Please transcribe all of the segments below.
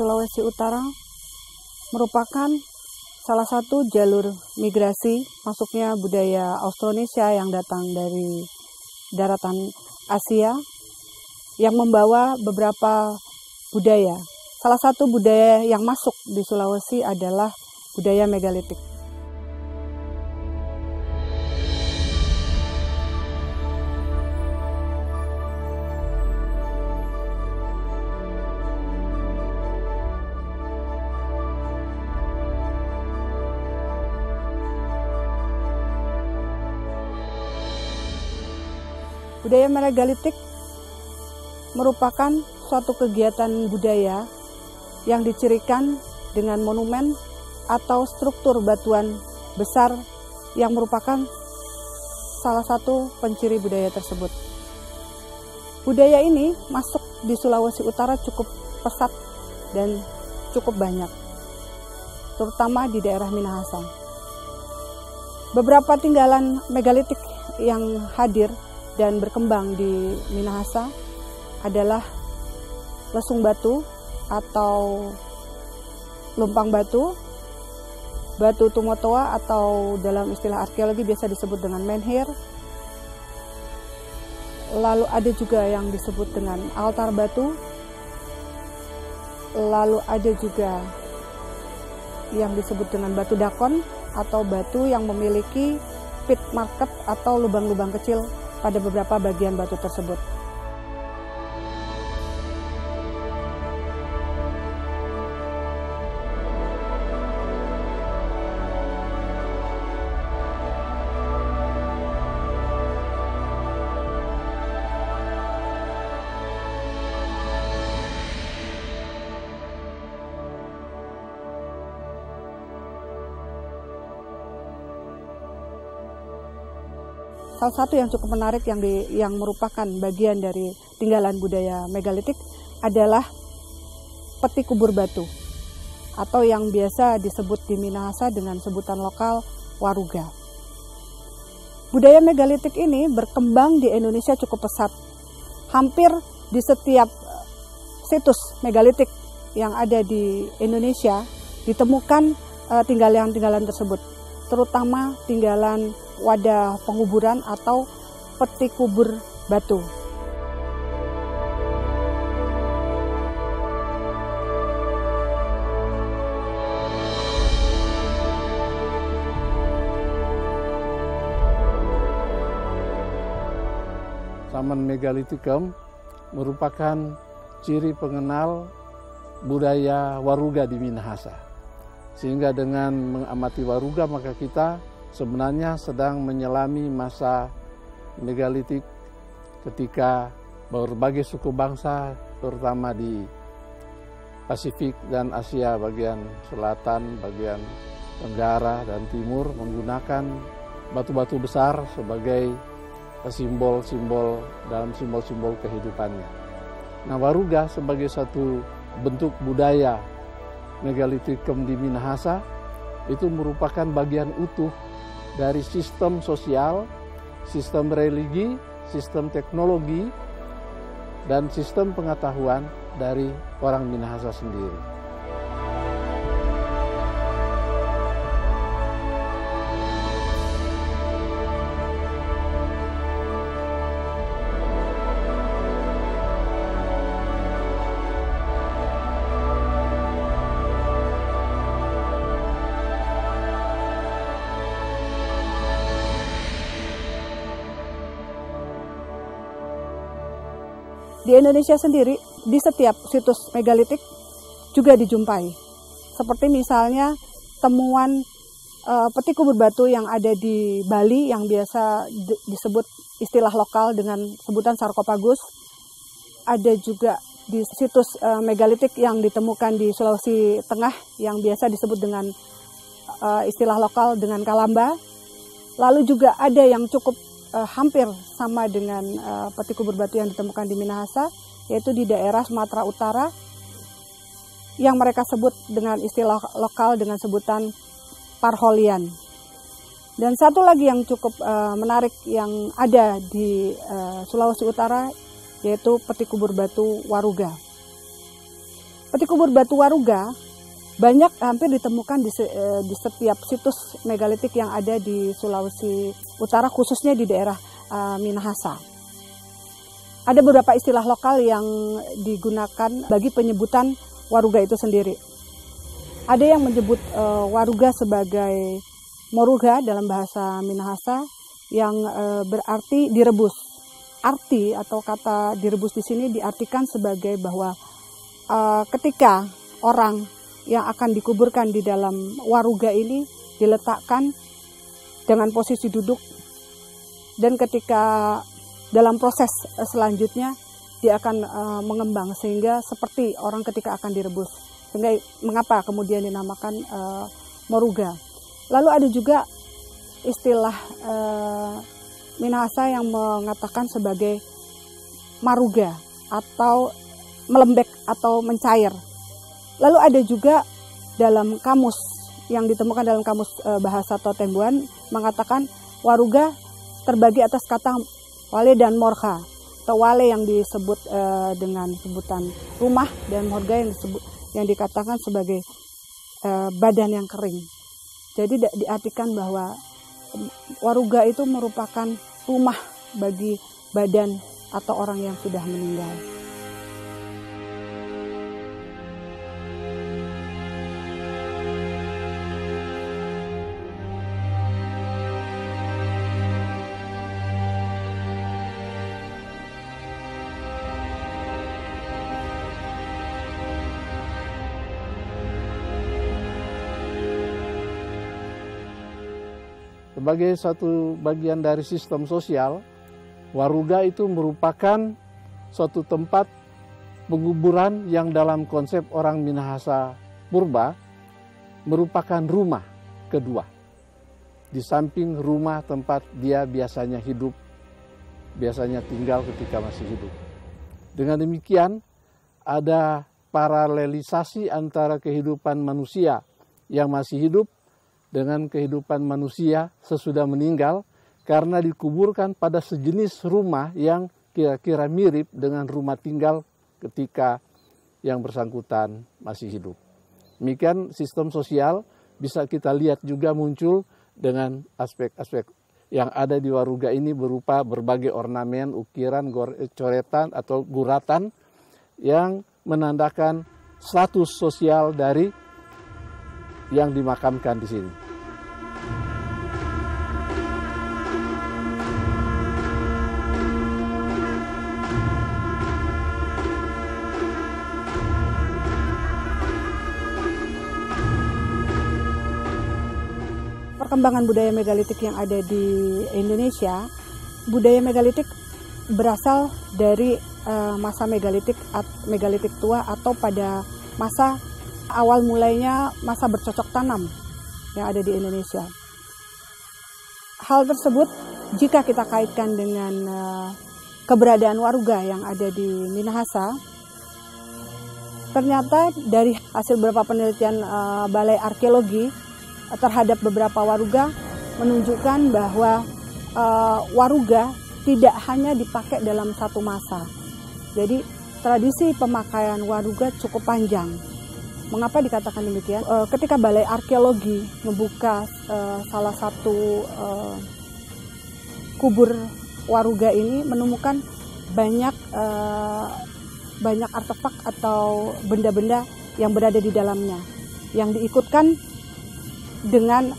Sulawesi Utara merupakan salah satu jalur migrasi masuknya budaya Austronesia yang datang dari daratan Asia yang membawa beberapa budaya. Salah satu budaya yang masuk di Sulawesi adalah budaya megalitik. Budaya megalitik merupakan suatu kegiatan budaya yang dicirikan dengan monumen atau struktur batuan besar yang merupakan salah satu penciri budaya tersebut. Budaya ini masuk di Sulawesi Utara cukup pesat dan cukup banyak, terutama di daerah Minahasa. Beberapa tinggalan megalitik yang hadir dan berkembang di Minahasa adalah lesung batu atau lumpang batu, batu tumotoa atau dalam istilah arkeologi biasa disebut dengan menhir. Lalu ada juga yang disebut dengan altar batu. Lalu ada juga yang disebut dengan batu dakon atau batu yang memiliki pit market atau lubang-lubang kecil pada beberapa bagian batu tersebut. Salah satu yang cukup menarik yang merupakan bagian dari tinggalan budaya megalitik adalah peti kubur batu atau yang biasa disebut di Minahasa dengan sebutan lokal waruga. Budaya megalitik ini berkembang di Indonesia cukup pesat. Hampir di setiap situs megalitik yang ada di Indonesia ditemukan tinggalan-tinggalan tersebut, terutama tinggalan wadah penguburan atau peti kubur batu. Taman Megalitikum merupakan ciri pengenal budaya waruga di Minahasa. Sehingga dengan mengamati waruga maka kita sebenarnya sedang menyelami masa megalitik ketika berbagai suku bangsa terutama di Pasifik dan Asia bagian selatan, bagian tenggara dan timur menggunakan batu-batu besar sebagai simbol-simbol dalam simbol-simbol kehidupannya. Nah, waruga sebagai satu bentuk budaya megalitikum di Minahasa itu merupakan bagian utuh dari sistem sosial, sistem religi, sistem teknologi, dan sistem pengetahuan dari orang Minahasa sendiri. Di Indonesia sendiri, di setiap situs megalitik juga dijumpai. Seperti misalnya temuan peti kubur batu yang ada di Bali yang biasa disebut istilah lokal dengan sebutan sarkofagus. Ada juga di situs megalitik yang ditemukan di Sulawesi Tengah yang biasa disebut dengan istilah lokal dengan kalamba. Lalu juga ada yang cukup hampir sama dengan peti kubur batu yang ditemukan di Minahasa, yaitu di daerah Sumatera Utara yang mereka sebut dengan istilah lokal dengan sebutan Parholian. Dan satu lagi yang cukup menarik yang ada di Sulawesi Utara yaitu peti kubur batu Waruga. Peti kubur batu Waruga banyak hampir ditemukan di setiap situs megalitik yang ada di Sulawesi Utara, khususnya di daerah Minahasa. Ada beberapa istilah lokal yang digunakan bagi penyebutan Waruga itu sendiri. Ada yang menyebut Waruga sebagai Moruga dalam bahasa Minahasa, yang berarti direbus. Arti atau kata direbus di sini diartikan sebagai bahwa ketika orang yang akan dikuburkan di dalam waruga ini diletakkan dengan posisi duduk, dan ketika dalam proses selanjutnya dia akan mengembang sehingga seperti orang ketika akan direbus. Sehingga mengapa kemudian dinamakan Moruga. Lalu ada juga istilah Minahasa yang mengatakan sebagai Maruga atau melembek atau mencair. Lalu ada juga dalam kamus yang ditemukan dalam kamus bahasa Totembuan mengatakan Waruga terbagi atas kata wale dan morha, atau wale yang disebut dengan sebutan rumah dan morga yang dikatakan sebagai badan yang kering. Jadi diartikan bahwa Waruga itu merupakan rumah bagi badan atau orang yang sudah meninggal. Sebagai satu bagian dari sistem sosial, Waruga itu merupakan suatu tempat penguburan yang dalam konsep orang Minahasa purba merupakan rumah kedua. Di samping rumah tempat dia biasanya hidup, biasanya tinggal ketika masih hidup. Dengan demikian, ada paralelisasi antara kehidupan manusia yang masih hidup dengan kehidupan manusia sesudah meninggal, karena dikuburkan pada sejenis rumah yang kira-kira mirip dengan rumah tinggal ketika yang bersangkutan masih hidup. Demikian sistem sosial bisa kita lihat juga muncul dengan aspek-aspek yang ada di Waruga ini berupa berbagai ornamen, ukiran, coretan atau guratan yang menandakan status sosial dari yang dimakamkan di sini. Perkembangan budaya megalitik yang ada di Indonesia, budaya megalitik berasal dari masa megalitik tua atau pada masa awal mulainya masa bercocok tanam yang ada di Indonesia. Hal tersebut jika kita kaitkan dengan keberadaan Waruga yang ada di Minahasa, ternyata dari hasil beberapa penelitian Balai Arkeologi terhadap beberapa Waruga menunjukkan bahwa Waruga tidak hanya dipakai dalam satu masa. Jadi tradisi pemakaian Waruga cukup panjang. Mengapa dikatakan demikian? Ketika Balai Arkeologi membuka salah satu kubur Waruga ini, menemukan banyak artefak atau benda-benda yang berada di dalamnya, yang diikutkan dengan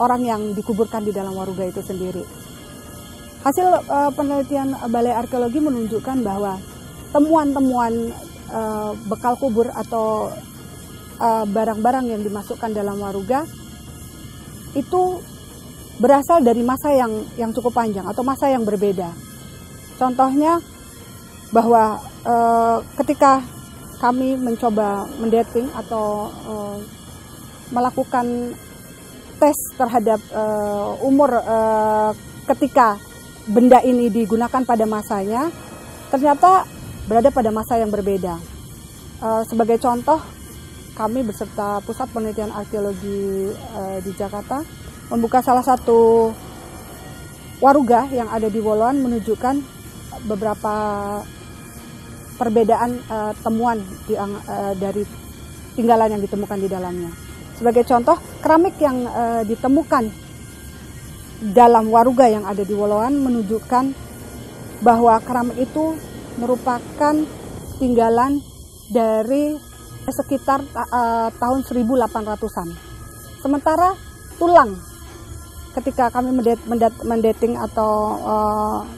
orang yang dikuburkan di dalam Waruga itu sendiri. Hasil penelitian Balai Arkeologi menunjukkan bahwa temuan-temuan bekal kubur atau barang-barang yang dimasukkan dalam Waruga itu berasal dari masa yang cukup panjang atau masa yang berbeda. Contohnya bahwa ketika kami mencoba mendating atau melakukan tes terhadap umur ketika benda ini digunakan pada masanya, ternyata berada pada masa yang berbeda. Sebagai contoh, kami beserta Pusat Penelitian Arkeologi di Jakarta membuka salah satu Waruga yang ada di Woloan, menunjukkan beberapa perbedaan temuan dari tinggalan yang ditemukan di dalamnya. Sebagai contoh, keramik yang ditemukan dalam waruga yang ada di Woloan menunjukkan bahwa keramik itu merupakan tinggalan dari sekitar tahun 1800-an. Sementara tulang, ketika kami mendating atau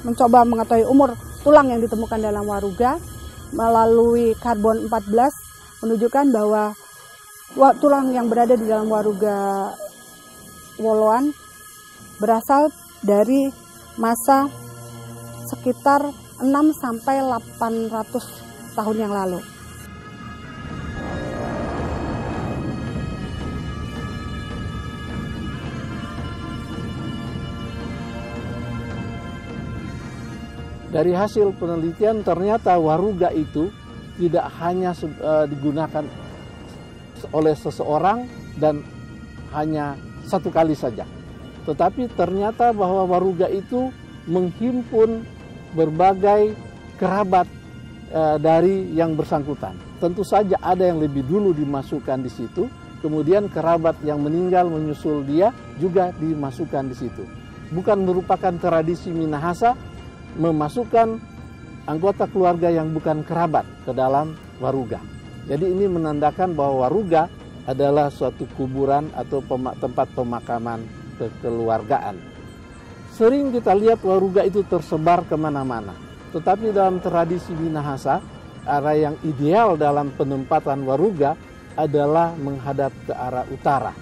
mencoba mengetahui umur tulang yang ditemukan dalam waruga melalui karbon 14 menunjukkan bahwa tulang yang berada di dalam waruga Woloan berasal dari masa sekitar 6-800 tahun yang lalu. Dari hasil penelitian ternyata waruga itu tidak hanya digunakan oleh seseorang dan hanya satu kali saja. Tetapi ternyata bahwa waruga itu menghimpun berbagai kerabat dari yang bersangkutan. Tentu saja ada yang lebih dulu dimasukkan di situ, kemudian kerabat yang meninggal menyusul dia juga dimasukkan di situ. Bukan merupakan tradisi Minahasa memasukkan anggota keluarga yang bukan kerabat ke dalam waruga. Jadi ini menandakan bahwa waruga adalah suatu kuburan atau tempat pemakaman kekeluargaan. Sering kita lihat waruga itu tersebar kemana-mana. Tetapi dalam tradisi Minahasa, arah yang ideal dalam penempatan waruga adalah menghadap ke arah utara.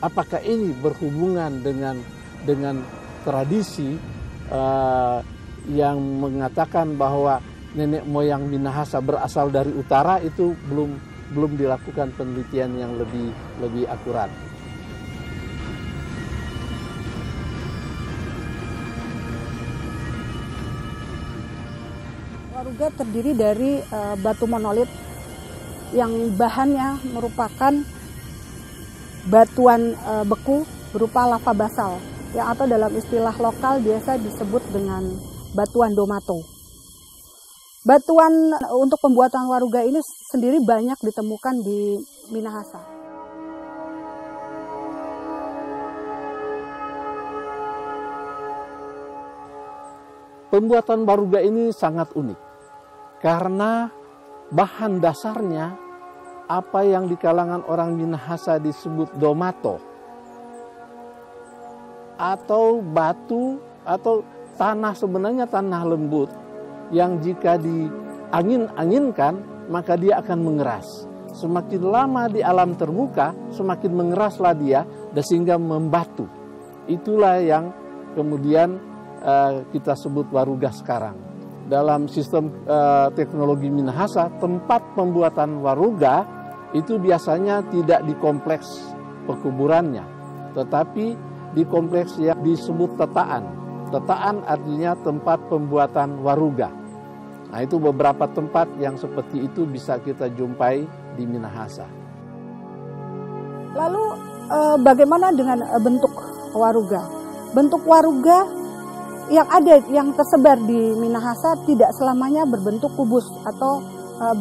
Apakah ini berhubungan dengan tradisi yang mengatakan bahwa nenek moyang Minahasa berasal dari utara? Itu belum dilakukan penelitian yang lebih akurat. Waruga terdiri dari batu monolit yang bahannya merupakan batuan beku berupa lava basal, yang atau dalam istilah lokal biasa disebut dengan batuan domato. Batuan untuk pembuatan waruga ini sendiri banyak ditemukan di Minahasa. Pembuatan waruga ini sangat unik karena bahan dasarnya apa yang di kalangan orang Minahasa disebut domato, atau batu atau tanah, sebenarnya tanah lembut yang jika diangin-anginkan maka dia akan mengeras. Semakin lama di alam terbuka semakin mengeraslah dia dan sehingga membatu. Itulah yang kemudian kita sebut waruga sekarang. Dalam sistem teknologi Minahasa, tempat pembuatan waruga itu biasanya tidak di kompleks pekuburannya, tetapi di kompleks yang disebut tetaan. Tetaan artinya tempat pembuatan waruga. Nah, itu beberapa tempat yang seperti itu bisa kita jumpai di Minahasa. Lalu bagaimana dengan bentuk waruga? Bentuk waruga yang tersebar di Minahasa tidak selamanya berbentuk kubus atau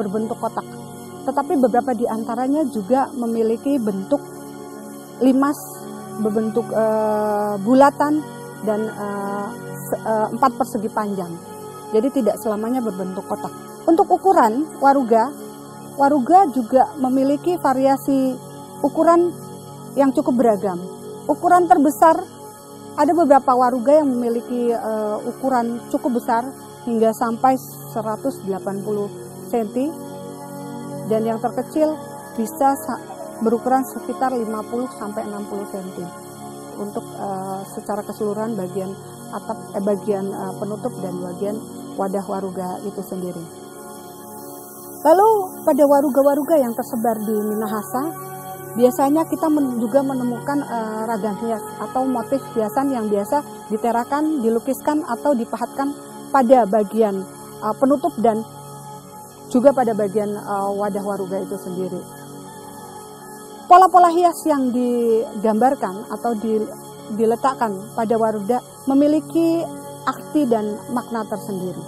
berbentuk kotak. Tetapi beberapa di antaranya juga memiliki bentuk limas, berbentuk bulatan, dan 4 persegi panjang. Jadi tidak selamanya berbentuk kotak. Untuk ukuran waruga juga memiliki variasi ukuran yang cukup beragam. Ukuran terbesar, ada beberapa waruga yang memiliki ukuran cukup besar hingga sampai 180 cm, dan yang terkecil bisa berukuran sekitar 50-60 cm. Untuk secara keseluruhan bagian atap, bagian penutup dan bagian wadah waruga itu sendiri. Lalu pada waruga-waruga yang tersebar di Minahasa, biasanya kita juga menemukan ragam hias atau motif hiasan yang biasa diterakan, dilukiskan atau dipahatkan pada bagian penutup dan juga pada bagian wadah waruga itu sendiri. Pola-pola hias yang digambarkan atau diletakkan pada waruga memiliki arti dan makna tersendiri.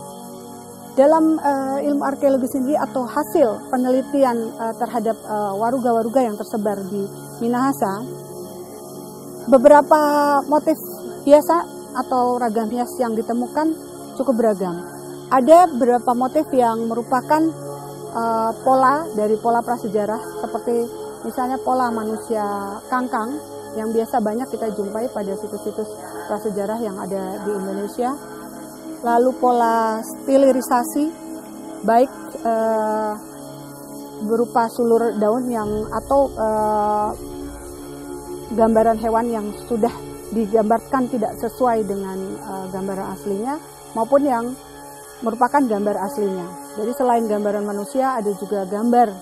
Dalam ilmu arkeologi sendiri atau hasil penelitian terhadap waruga-waruga yang tersebar di Minahasa, beberapa motif biasa atau ragam hias yang ditemukan cukup beragam. Ada beberapa motif yang merupakan pola dari pola prasejarah, seperti misalnya pola manusia kangkang yang biasa banyak kita jumpai pada situs-situs prasejarah yang ada di Indonesia. Lalu pola stilirisasi, baik berupa sulur daun atau gambaran hewan yang sudah digambarkan tidak sesuai dengan gambaran aslinya, maupun yang merupakan gambar aslinya. Jadi selain gambaran manusia, ada juga gambar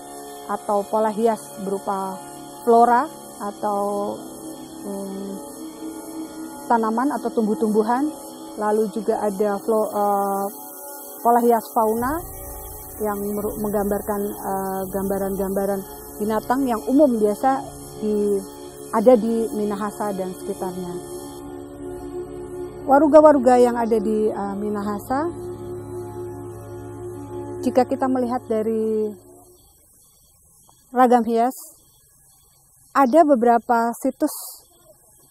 atau pola hias berupa flora atau tanaman atau tumbuh-tumbuhan. Lalu juga ada pola hias fauna yang menggambarkan gambaran-gambaran binatang yang umum biasa ada di Minahasa dan sekitarnya. Waruga-waruga yang ada di Minahasa, jika kita melihat dari ragam hias, ada beberapa situs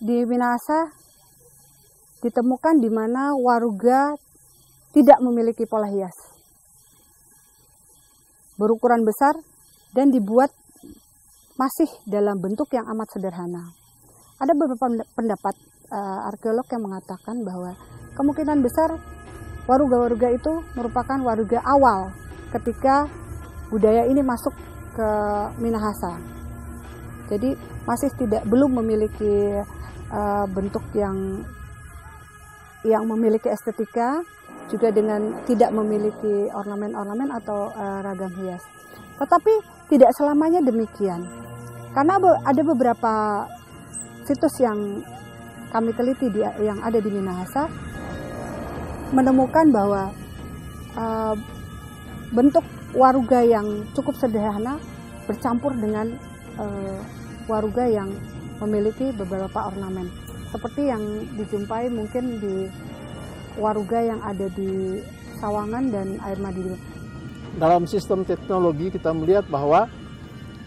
di Minahasa ditemukan di mana waruga tidak memiliki pola hias, berukuran besar dan dibuat masih dalam bentuk yang amat sederhana. Ada beberapa pendapat arkeolog yang mengatakan bahwa kemungkinan besar waruga-waruga itu merupakan waruga awal ketika budaya ini masuk ke Minahasa. Jadi masih belum memiliki bentuk yang memiliki estetika, juga dengan tidak memiliki ornamen-ornamen atau ragam hias. Tetapi tidak selamanya demikian, karena ada beberapa situs yang kami teliti yang ada di Minahasa menemukan bahwa bentuk waruga yang cukup sederhana bercampur dengan waruga yang memiliki beberapa ornamen, seperti yang dijumpai mungkin di waruga yang ada di Sawangan dan Air Madiun. Dalam sistem teknologi kita melihat bahwa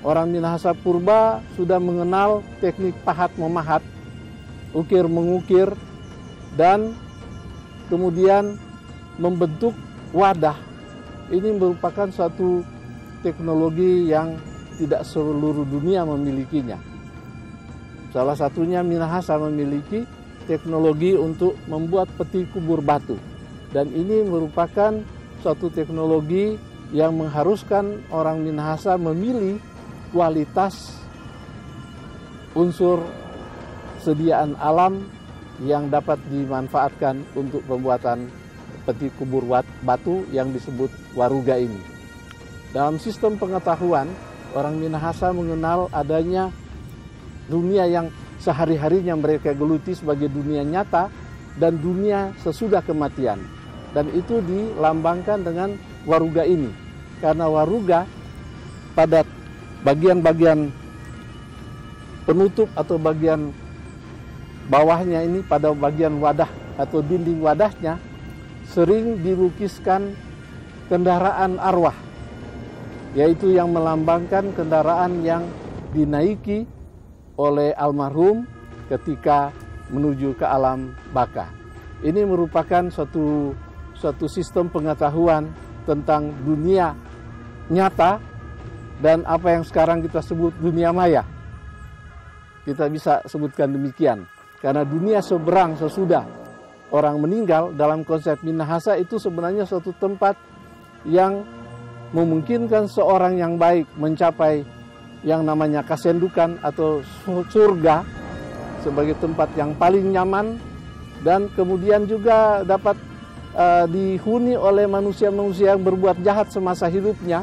orang Minahasa purba sudah mengenal teknik pahat memahat, ukir mengukir, dan kemudian membentuk wadah. Ini merupakan suatu teknologi yang tidak seluruh dunia memilikinya. Salah satunya Minahasa memiliki teknologi untuk membuat peti kubur batu. Dan ini merupakan suatu teknologi yang mengharuskan orang Minahasa memilih kualitas unsur sediaan alam yang dapat dimanfaatkan untuk pembuatan peti kubur batu yang disebut waruga ini. Dalam sistem pengetahuan, orang Minahasa mengenal adanya dunia yang sehari-harinya mereka geluti sebagai dunia nyata dan dunia sesudah kematian. Dan itu dilambangkan dengan waruga ini. Karena waruga pada bagian-bagian penutup atau bagian bawahnya ini, pada bagian wadah atau dinding wadahnya, sering dilukiskan kendaraan arwah, yaitu yang melambangkan kendaraan yang dinaiki oleh almarhum ketika menuju ke alam baka. Ini merupakan suatu sistem pengetahuan tentang dunia nyata dan apa yang sekarang kita sebut dunia maya. Kita bisa sebutkan demikian. Karena dunia seberang sesudah orang meninggal, dalam konsep Minahasa itu sebenarnya suatu tempat yang memungkinkan seorang yang baik mencapai yang namanya kasendukan atau surga sebagai tempat yang paling nyaman, dan kemudian juga dapat dihuni oleh manusia-manusia yang berbuat jahat semasa hidupnya,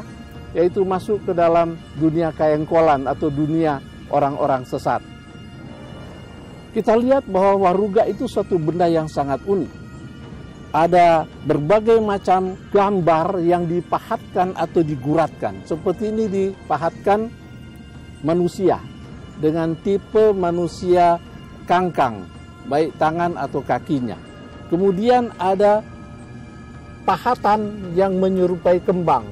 yaitu masuk ke dalam dunia kayengkolan atau dunia orang-orang sesat. Kita lihat bahwa waruga itu suatu benda yang sangat unik. Ada berbagai macam gambar yang dipahatkan atau diguratkan. Seperti ini dipahatkan manusia dengan tipe manusia kangkang, baik tangan atau kakinya. Kemudian ada pahatan yang menyerupai kembang,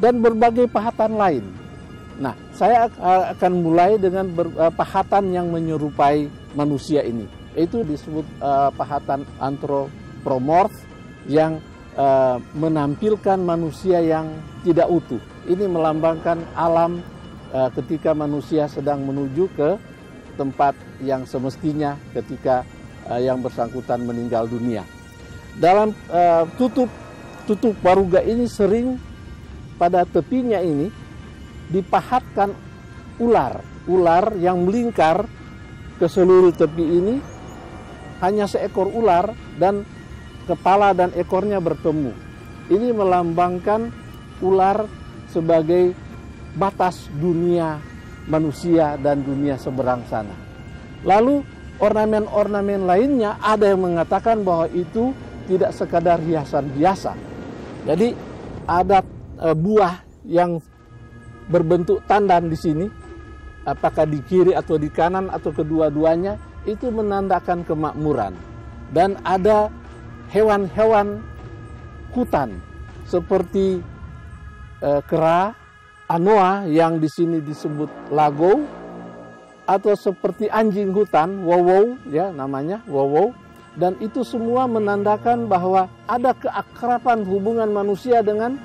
dan berbagai pahatan lain. Nah, saya akan mulai dengan pahatan yang menyerupai manusia ini. Itu disebut pahatan antropomorf yang menampilkan manusia yang tidak utuh. Ini melambangkan alam ketika manusia sedang menuju ke tempat yang semestinya ketika yang bersangkutan meninggal dunia. Dalam tutup waruga ini sering pada tepinya ini dipahatkan ular yang melingkar ke seluruh tepi ini. Hanya seekor ular dan kepala dan ekornya bertemu. Ini melambangkan ular sebagai batas dunia manusia dan dunia seberang sana. Lalu ornamen-ornamen lainnya ada yang mengatakan bahwa itu tidak sekadar hiasan biasa. Jadi ada buah yang berbentuk tandan di sini, apakah di kiri atau di kanan atau kedua-duanya, itu menandakan kemakmuran. Dan ada hewan-hewan hutan seperti kera, anoa yang di sini disebut lagou, atau seperti anjing hutan, wow ya namanya, wow. Dan itu semua menandakan bahwa ada keakraban hubungan manusia dengan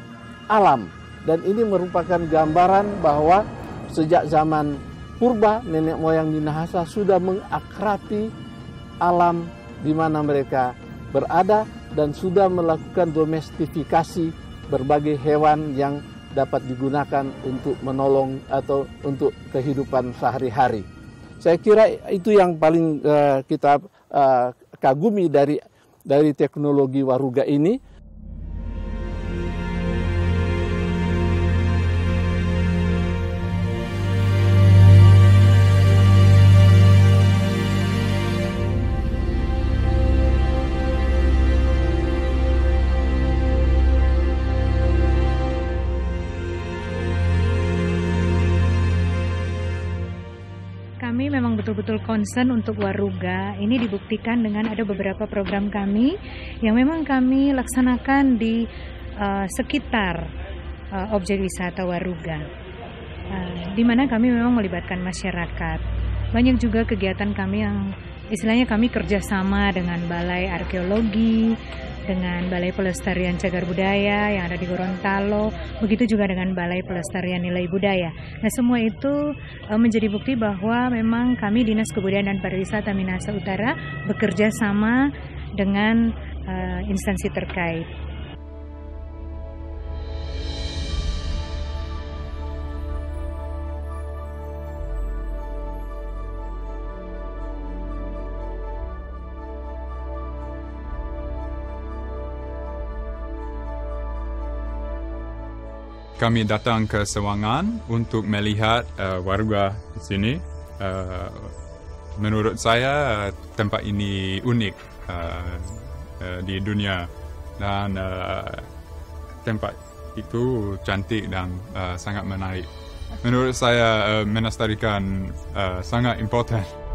alam. Dan ini merupakan gambaran bahwa sejak zaman purba, nenek moyang Minahasa sudah mengakrabi alam di mana mereka berada dan sudah melakukan domestifikasi berbagai hewan yang dapat digunakan untuk menolong atau untuk kehidupan sehari-hari. Saya kira itu yang paling kita kagumi dari teknologi waruga ini. Kami memang betul-betul concern untuk waruga. Ini dibuktikan dengan ada beberapa program kami yang memang kami laksanakan di sekitar objek wisata waruga, di mana kami memang melibatkan masyarakat. Banyak juga kegiatan kami yang istilahnya kami kerjasama dengan Balai Arkeologi, dengan Balai Pelestarian Cagar Budaya yang ada di Gorontalo, begitu juga dengan Balai Pelestarian Nilai Budaya. Nah, semua itu menjadi bukti bahwa memang kami Dinas Kebudayaan dan Pariwisata Minahasa Utara bekerja sama dengan instansi terkait. Kami datang ke Sawangan untuk melihat waruga di sini. Menurut saya tempat ini unik di dunia dan tempat itu cantik dan sangat menarik. Menurut saya melestarikan sangat important.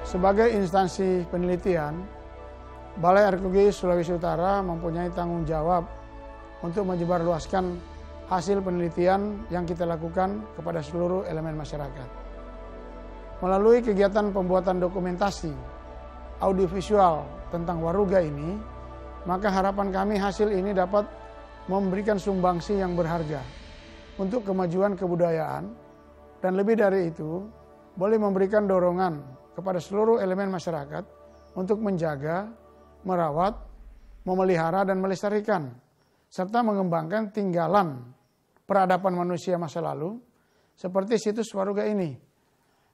Sebagai instansi penelitian, Balai Arkeologi Sulawesi Utara mempunyai tanggung jawab untuk menyebarluaskan hasil penelitian yang kita lakukan kepada seluruh elemen masyarakat. Melalui kegiatan pembuatan dokumentasi audiovisual tentang waruga ini, maka harapan kami hasil ini dapat memberikan sumbangsi yang berharga untuk kemajuan kebudayaan, dan lebih dari itu, boleh memberikan dorongan kepada seluruh elemen masyarakat untuk menjaga, merawat, memelihara, dan melestarikan, serta mengembangkan tinggalan peradaban manusia masa lalu, seperti situs waruga ini.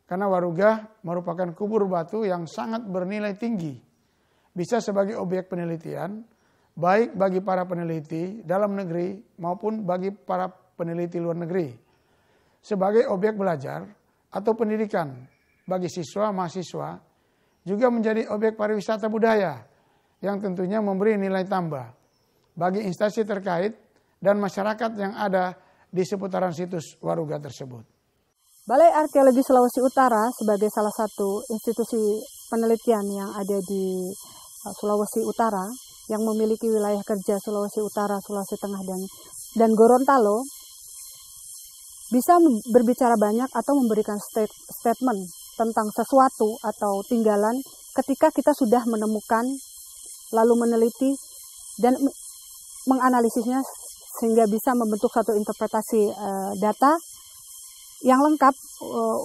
Karena Waruga merupakan kubur batu yang sangat bernilai tinggi. Bisa sebagai objek penelitian, baik bagi para peneliti dalam negeri maupun bagi para peneliti luar negeri. Sebagai objek belajar atau pendidikan bagi siswa mahasiswa, juga menjadi objek pariwisata budaya yang tentunya memberi nilai tambah bagi instansi terkait dan masyarakat yang ada di seputaran situs Waruga tersebut. Balai Arkeologi Sulawesi Utara sebagai salah satu institusi penelitian yang ada di Sulawesi Utara yang memiliki wilayah kerja Sulawesi Utara, Sulawesi Tengah, dan Gorontalo bisa berbicara banyak atau memberikan statement tentang sesuatu atau tinggalan ketika kita sudah menemukan, lalu meneliti dan menganalisisnya sehingga bisa membentuk satu interpretasi data yang lengkap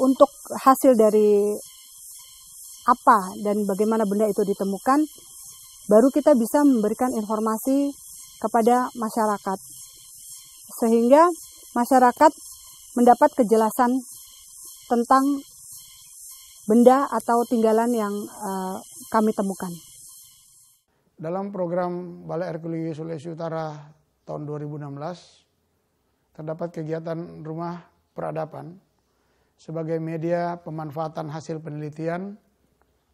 untuk hasil dari apa dan bagaimana benda itu ditemukan, baru kita bisa memberikan informasi kepada masyarakat sehingga masyarakat mendapat kejelasan tentang benda atau tinggalan yang kami temukan. Dalam program Balai Arkeologi Sulawesi Utara tahun 2016 terdapat kegiatan rumah peradaban sebagai media pemanfaatan hasil penelitian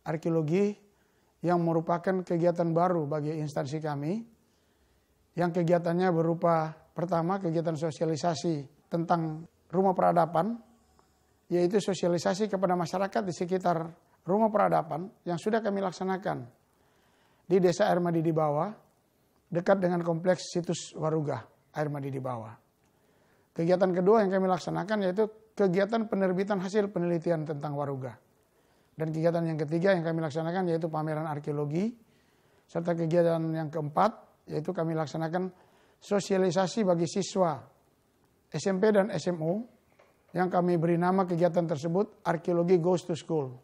arkeologi yang merupakan kegiatan baru bagi instansi kami, yang kegiatannya berupa pertama kegiatan sosialisasi tentang rumah peradaban, yaitu sosialisasi kepada masyarakat di sekitar rumah peradaban yang sudah kami laksanakan di Desa Air Madi di Bawah, dekat dengan kompleks situs Waruga Air Madi di Bawah. Kegiatan kedua yang kami laksanakan yaitu kegiatan penerbitan hasil penelitian tentang Waruga. Dan kegiatan yang ketiga yang kami laksanakan yaitu pameran arkeologi. Serta kegiatan yang keempat yaitu kami laksanakan sosialisasi bagi siswa SMP dan SMU yang kami beri nama kegiatan tersebut Arkeologi Goes to School.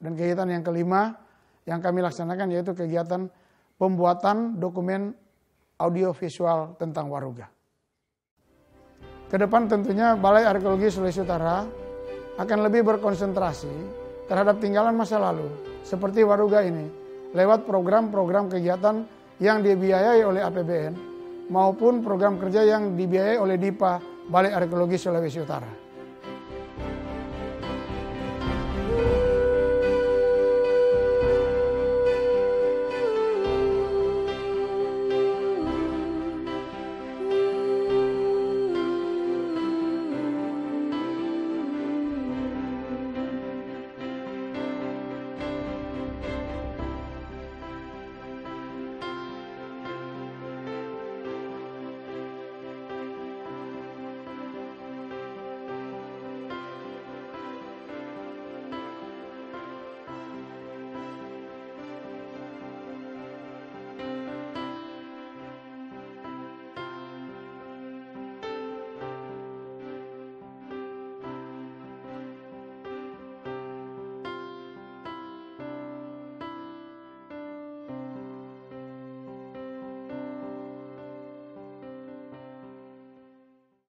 Dan kegiatan yang kelima yang kami laksanakan yaitu kegiatan pembuatan dokumen audiovisual tentang Waruga. Kedepan tentunya Balai Arkeologi Sulawesi Utara akan lebih berkonsentrasi terhadap tinggalan masa lalu seperti Waruga ini lewat program-program kegiatan yang dibiayai oleh APBN maupun program kerja yang dibiayai oleh DIPA Balai Arkeologi Sulawesi Utara.